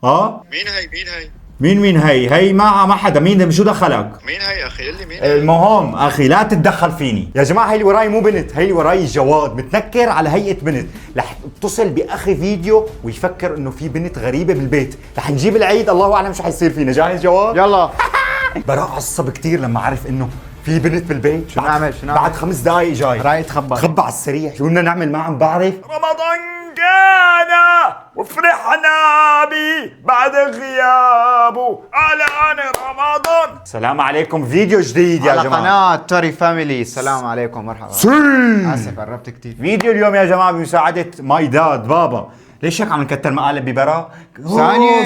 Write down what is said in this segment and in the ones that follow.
ها؟ مين هي مين هي مين هي ما حدا. مين شو دخلك؟ مين هي اخي؟ قل لي مين هي؟ المهم اخي لا تتدخل فيني يا جماعه. هي اللي وراي مو بنت، هي اللي وراي جواد متنكر على هيئه بنت. رح اتصل باخي فيديو ويفكر انه في بنت غريبه بالبيت. رح نجيب العيد، الله اعلم شو حيصير فينا. جاهز جواد؟ يلا. براء عصب كثير لما عرف انه في بنت بالبيت. شو نعمل؟ بعد 5 دقائق جاي رايق تخبى. تخبى على السريع. شو بدنا نعمل؟ ما عم بعرف. رمضان جانا وفرحنا بي بعد غيابه على رمضان. السلام عليكم، فيديو جديد يا على جماعه قناة توري فاميلي. السلام عليكم، مرحبا. سي. اسف قربت كتير. فيديو اليوم يا جماعه بمساعده ماي داد بابا. ليش هيك عم نكتر مقالب ببراء؟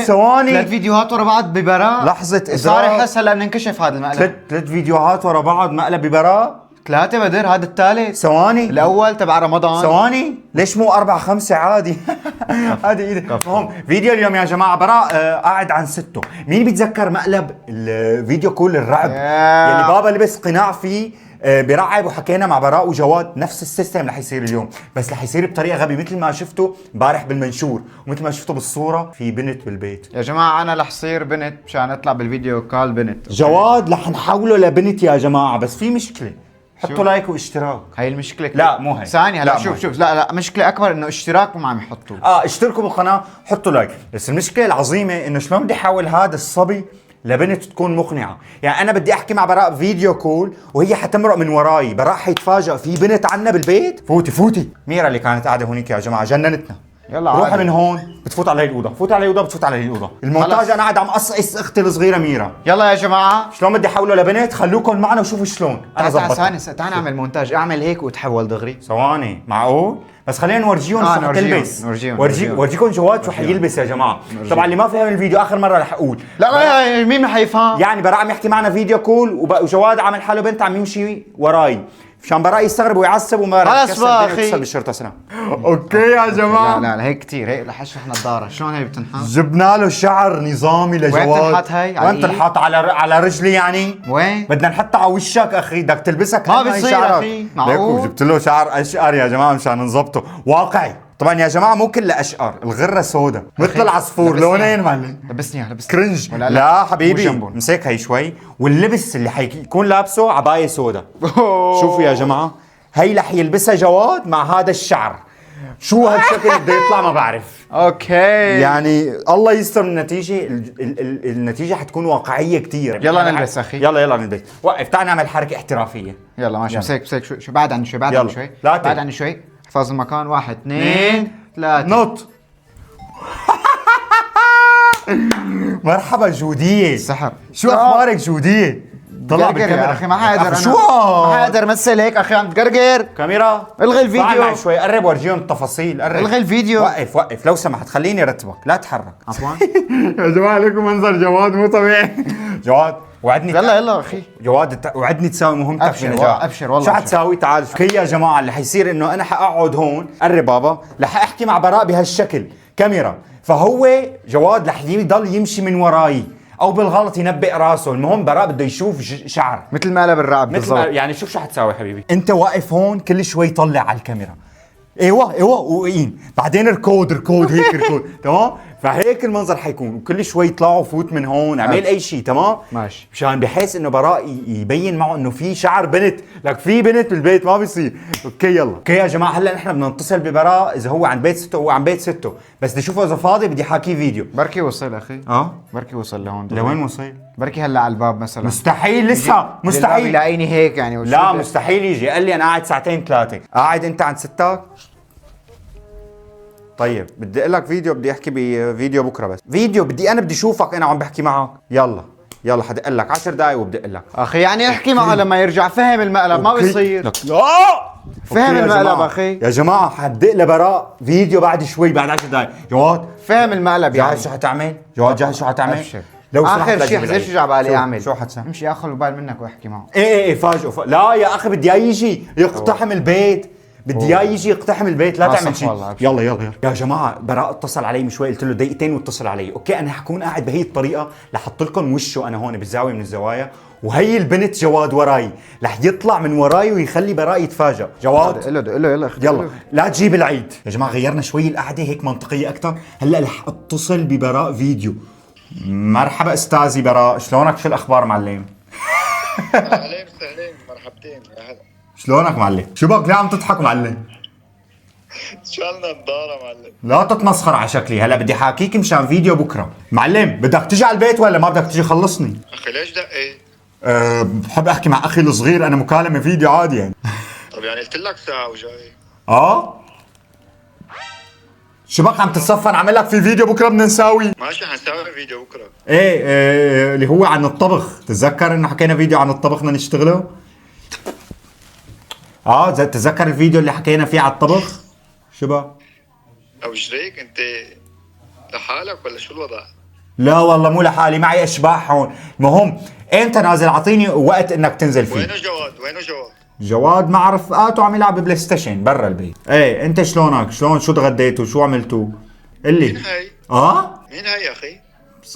ثواني 3 فيديوهات ورا بعض ببراء. لحظة صار إدراك. يحس هلا بننكشف هذا المقلب. 3 فيديوهات ورا بعض مقلب ببراء. 3 بدر، هذا الثالث. ثواني الاول تبع رمضان. ثواني، ليش مو 4 5 عادي؟ هذه ايدي. المهم فيديو اليوم يا جماعه براء قاعد عن سته. مين بيتذكر مقلب الفيديو كول الرعب يلي بابا لبس قناع فيه برعب؟ وحكينا مع براء وجواد نفس السيستم رح يصير اليوم، بس رح يصير بطريقه غبي مثل ما شفته امبارح بالمنشور ومثل ما شفته بالصوره. في بنت بالبيت يا جماعة أنا رح صير بنت مشان أطلع بالفيديو كال بنت. جواد. رح نحوله لبنت يا جماعه، بس في مشكله. شو؟ حطوا لايك واشتراك. هاي المشكلة. لا مو هي. ثانية هلا لا، شوف مو شوف. لا مشكلة أكبر إنه اشتراك ما عم يحطوا. اشتركوا بالقناه، حطوا لايك. بس المشكله العظيمه انه شلون بدي احول هذا الصبي لبنت تكون مقنعه. يعني انا بدي احكي مع براء فيديو كول وهي حتمرق من وراي. براء حيتفاجئ في بنت عنا بالبيت. فوتي ميرا اللي كانت قاعده هونيك يا جماعه جننتنا. يلا روحي عادي. من هون بتفوت على هي الاوضه، فوت على هي الاوضه، بتفوت على هي الاوضه. المونتاج خلص. انا قاعد عم قصقص اختي الصغيره ميرا. يلا يا جماعة. شلون بدي احوله لبنت؟ خلوكم معنا وشوفوا شلون انا تعال زبطت. ثانية، تعال نعمل مونتاج. أعمل هيك وتحول دغري. ثواني معقول؟ بس خلينا نورجيهم شو حتلبس. نورجيهم. ورجيكم جواد شو حيلبس يا جماعه. طبعا اللي ما فهم الفيديو اخر مره رح اقول. لا مين حيفهم؟ يعني براء عم يحكي معنا فيديو كول وجواد عامل حاله بنت عم يمشي وراي، مشان براء يستغرب ويعصب وما رح خلص بقى أخي. يتصل بالشرطه. سلام. اوكي يا جماعه. لا هيك كتير. هيك رح اشرح نظارة. شلون هي بتنحط؟ جبنا له شعر نظامي لجواد. وين تنحط هي؟ على وين تنحط؟ على رجلي يعني. وين؟ بدنا نحطها على وشك اخي، بدك تلبسها ما كأنها بيصير شعرك. أخي، معقول؟ ليكو جبت له شعر اشقر يا جماعه مشان نظبطه واقعي. طبعا يا جماعه مو كله اشقر، الغره سودا مثل العصفور. لبسني لونين معلم؟ لبسني كرنج. ولا لا حبيبي مو جنبهم. امسك هي شوي. واللبس اللي حيكون لابسه عبايه سودا. شوفوا يا جماعه، هي رح يلبسها جواد مع هذا الشعر. شو هالشكل بده يطلع ما بعرف. اوكي. يعني الله يستر من النتيجه. النتيجه حتكون واقعيه كتير. يلا نلبس أخي. يلا نلبس. وقف تعال نعمل حركه احترافيه. يلا ماشي. يلا. مسك شو بعد عني شوي. بعد يلا. عني شوي. لا بعد عني شوي. احفظ المكان. 1 2 3. نط. مرحبا جوديه. سحر. شو اخبارك جوديه؟ طلع قرقر يا اخي. ما حقدر انا. شو ما حقدر مثل هيك اخي. عم تقرقر. كاميرا الغي الفيديو. تعال معي شوي قرب ورجيهم التفاصيل. قرب. الغي الفيديو. وقف لو سمحت خليني ارتبك لا تحرك. عفوا. يا جماعه لكم منظر جواد مو طبيعي. جواد وعدني. يلا اخي. جواد وعدني تساوي مهمتك. أبشر والله، أبشر والله شو أبشر. حتساوي؟ تعال شوف. يا جماعه اللي حيصير انه انا حاقعد هون. قرب بابا. رح احكي مع براء بهالشكل كاميرا، فهو جواد رح يضل يمشي من وراي او بالغلط ينبئ راسه. المهم براء بده يشوف شعر مثل ما قلب الرعب مثل ما بالضبط. يعني. شوف شو حتساوي حبيبي. انت واقف هون كل شوي طلع على الكاميرا. ايوه وقين. بعدين ركود هيك ركود. تمام. فهيك المنظر حيكون. وكل شوي طلعوا فوت من هون اعمل اي شيء. تمام ماشي. مشان بحيث انه براء يبين معه انه في شعر بنت. لك في بنت بالبيت ما بيصير. اوكي يلا. اوكي يا جماعه هلا نحن بدنا نتصل ببراء اذا هو عند بيت سته. هو عند بيت سته بس بدي اشوفه اذا فاضي. بدي حاكيه فيديو. بركي وصل اخي. بركي وصل لهون. لوين وصل؟ بركي هلا على الباب مثلا. مستحيل لسه. مستحيل. يلاقيني هيك يعني. وشو لا بدك؟ مستحيل يجي. قال لي انا قاعد ساعتين 3. قاعد انت عند ستك. طيب بدي اقول لك فيديو. بدي احكي بفيديو بكره. بس فيديو بدي اشوفك انا عم بحكي معك. يلا حدق لك 10 دقايق وبدي اقول لك. اخي يعني احكي معه لما يرجع. فهم المقلب ما بيصير. فهم المقلب اخي. يا جماعه حدق لبراء فيديو بعد شوي بعد 10 دقائق. جواد فهم المقلب يعني. جاهز شو حتعمل؟ جواد جاهز شو حتعمل؟ أبشر. لو سمحت اخر لا شيء تجيب حزير العيد. شو على اعمل. شو حتسوي؟ امشي اخذ البال منك واحكي معه. ايه فاجئه لا يا اخي بدي اياه يجي يقتحم البيت. بدي اياه يجي يقتحم البيت، لا تعمل صح شيء. والله. يلا يلا يلا يا جماعه، براء اتصل علي من شوي، قلت له دقيقتين واتصل علي. اوكي انا حكون قاعد بهي الطريقه، رح احط لكم وشه انا هون بزاويه من الزوايا، وهي البنت جواد وراي، رح يطلع من وراي ويخلي براء يتفاجئ. جواد قل له يلا يلا لا تجيب العيد يا جماعه، غيرنا شوي القعده هيك منطقيه اكثر. هلا رح اتصل ببراء فيديو. مرحبا استاذي براء، شلونك؟ شو الاخبار معلم؟ اهلين وسهلين، مرحبتين يا هلا. شلونك معلم؟ شو بك ليه عم تضحك معلم؟ شالنا الدارة معلم. لا تتمسخر على شكلي، هلا بدي حاكيك مشان فيديو بكره. معلم بدك تيجي على البيت ولا ما بدك تيجي؟ خلصني. اخي ليش دقيت؟ بحب احكي مع اخي الصغير، انا مكالمه فيديو عادي يعني. طب يعني قلت لك ساعة وجاي. شو بك عم تتصفن؟ عامل لك في فيديو بكره بدنا نساوي. ماشي حنساوي فيديو بكره. ايه اللي هو عن الطبخ، تتذكر انه حكينا فيديو عن الطبخ بدنا نشتغله؟ تتذكر الفيديو اللي حكينا فيه على الطبخ؟ شو بك؟ او شريك انت لحالك ولا شو الوضع؟ لا والله مو لحالي، معي اشباح هون. المهم انت نازل، اعطيني وقت انك تنزل فيه. وينه جواد؟ وينه جواد؟ جواد مع رفقاته عم يلعب بلاي ستيشن برا البيت. ايه انت شلونك؟ شو تغديتوا؟ شو عملتوا؟ قلي. مين هي؟ مين هي يا اخي؟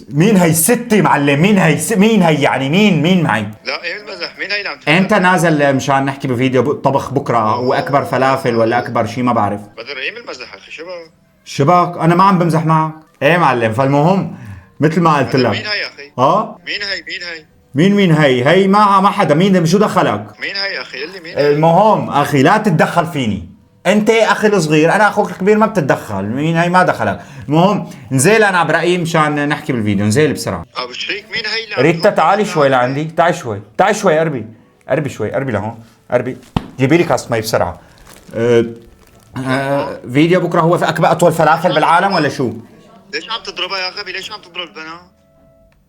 مين هي؟ ستي معلم. مين هي يعني؟ مين معي؟ لا ايه المزح؟ مين هي اللي عم تفهم؟ انت نازل مشان نحكي بفيديو طبخ بكره، واكبر فلافل ولا اكبر شيء ما بعرف. بدر ايه المزح اخي؟ شو بك؟ شبك انا ما عم بمزح معك. ايه معلم، فالمهم مثل ما قلت لك. مين هي يا اخي؟ مين مين هي؟ هي ما حدا. مين؟ شو دخلك؟ مين هي يا اخي؟ قل لي مين هي؟ المهم اخي لا تتدخل فيني، انت اخي الصغير، انا اخوك الكبير، ما بتتدخل. مين هي؟ ما دخلك. المهم نزيل انا برأيي مشان نحكي بالفيديو، نزيل بسرعه. ابو شريك مين هي اللي عم ريتا تقول تعالي لي شوي عنها؟ لعندي، تعي شوي قربي شوي، قربي لهون، قربي. جيبي لي كاس مي بسرعه. فيديو بكره هو في اكبر اطول فلافل بالعالم ولا شو؟ ليش عم تضربها يا غبي؟ ليش عم تضرب البنات؟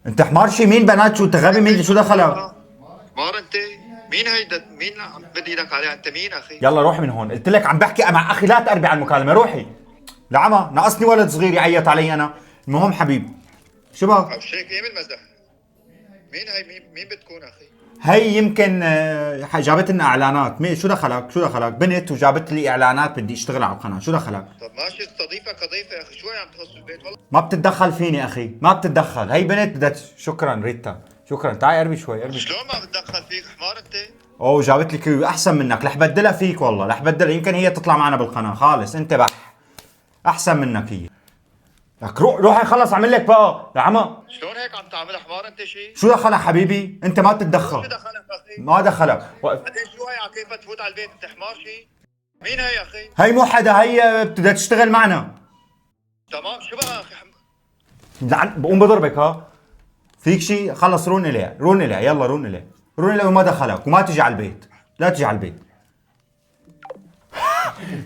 انت حمار شي؟ مين بنات؟ شو تغبي؟ مين؟ شو دخلك؟ مار انت؟ مين هي مين عم بدي لك عليها؟ انت مين اخي؟ يلا روحي من هون، قلت لك عم بحكي مع اخي، لا تقربي على المكالمه، روحي. لعمى ناقصني ولد صغير يعيط علي انا. المهم حبيبي شو بك؟ ابو شريك ايه بالمزح؟ مين هي؟ مين بتكون اخي؟ هي يمكن جابت لنا اعلانات. شو دخلك؟ بنت وجابت لي اعلانات، بدي اشتغل على القناه. شو دخلك؟ طب ماشي استضيفك كضيفه يا اخي، شو عم تخص البيت والله؟ ما بتتدخل فيني اخي، ما بتتدخل. هي بنت بدها شكرا ريتا، شكرا. تعي قربي شوي. شلون ما بتدخل فيك حمار انت؟ اوه جابت لي كيو احسن منك، رح بدلها فيك والله، رح بدلها. يمكن هي تطلع معنا بالقناه خالص. انت بح احسن منك هي. لك روحي خلص، اعمل لك بقى يا عمى. شلون هيك عم تعمل حمار انت شيء؟ شو دخلك حبيبي؟ انت ما شو تتدخل. دخلك اخي؟ ما دخلك. بعدين شو هي على كيفها تفوت على البيت؟ انت حمار شيء؟ مين هي يا اخي؟ هي مو حدا، هي بدها تشتغل معنا. تمام شو بقى اخي؟ بقوم بضربك. فيك شيء؟ خلص رن اليها يلا رن اليها وما دخلك، وما تجي على البيت، لا تجي على البيت.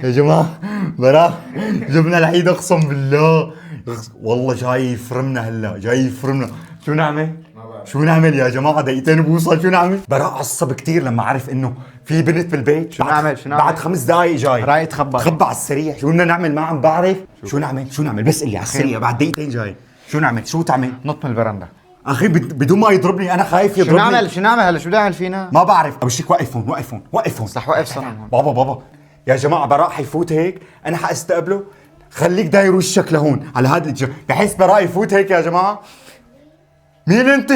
يا جماعة براء جبنا العيد، اقسم بالله والله جاي يفرمنا. شو نعمل يا جماعة؟ دقيقتين بوصل. شو نعمل؟ براء عصب كتير لما عرف انه في بنت بالبيت. شو نعمل؟ بعد 5 دقايق جاي رايق تخبى على السريع. شو بدنا نعمل؟ ما عم بعرف. شو نعمل؟ بس قلي على السريع، بعد دقيقتين جاي. شو نعمل؟ شو تعمل؟ نط من البرندة اخي بدون ما يضربني، انا خايف يضربني. شو نعمل هلا؟ شو بده يعمل فينا؟ ما بعرف. ابو شيك وقف هون. صح وقف صنم. بابا يا جماعه براء حيفوت هيك، انا حاستقبله. خليك داير وشك لهون على هذا بحيث براء يفوت هيك. يا جماعه مين انت؟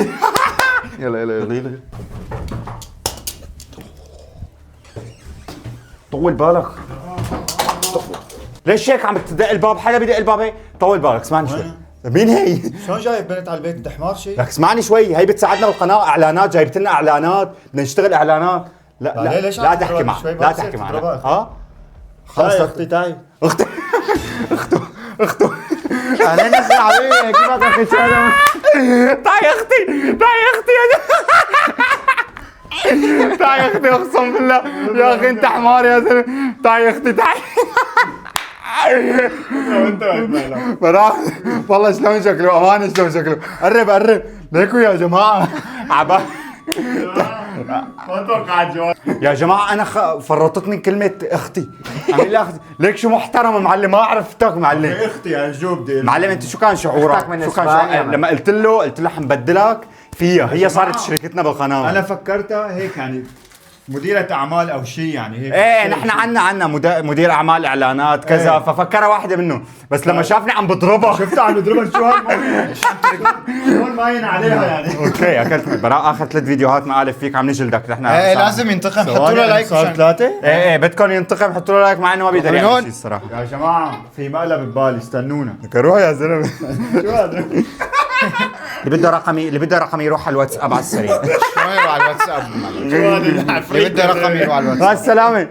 يلا طول بالك. ليش هيك عم تدق الباب؟ حدا بدق الباب هيك؟ طول بالك. اسمعني شوي. مين هي؟ شلون جايب بنت على البيت؟ انت حمار شيء؟ لك اسمعني شوي. هي بتساعدنا بالقناه، اعلانات، جايبت لنا اعلانات، بدنا نشتغل اعلانات. لا تحكي معنا. خلص اختي تعي. اخته اهلا يا اخي حبيبي، كيفك اخي سالم؟ تعي اختي يا تعي اختي، اقسم بالله يا اخي انت حمار يا زلمه. تعي اختي تعي. براء والله شلون شكله، امانه شلون شكله. قرب ليكوا يا جماعه. عبا ما توقعت جواد. يا جماعه انا فرطتني كلمه اختي. عمل لي اختي. ليك شو محترم معلم، ما عرفتك معلم. اختي يا شو بدي معلم انت شو كان شعورك؟ شو كان شعورك لما قلت له حنبدلك فيها؟ هي صارت شريكتنا بالقناه. انا فكرتها هيك يعني مديرة اعمال او شيء يعني هيك. ايه نحن عنا مدير اعمال اعلانات كذا، إيه. ففكرها واحدة منه، بس لما شافني عم بضربها شفتها عم يضربها شو هون ماين عليها يعني. اوكي اكلت براء. اخر 3 فيديوهات ما الف فيك عم نجلدك نحن. ايه لازم ينتقم، حطوا له لايك صار مشان 3. ايه بدكم ينتقم، حطوا له لايك، مع انه ما بيقدر من يعمل هون. شيء الصراحة. يا جماعة في مقلب ببالي استنونا. روح يا زلمة. شو هذا؟ اللي بده رقمي يروح على الواتساب على السريع. شو يروح على الواتساب؟ شو هذا؟ اللي بده رقم يروح على الواتساب. مع السلامة.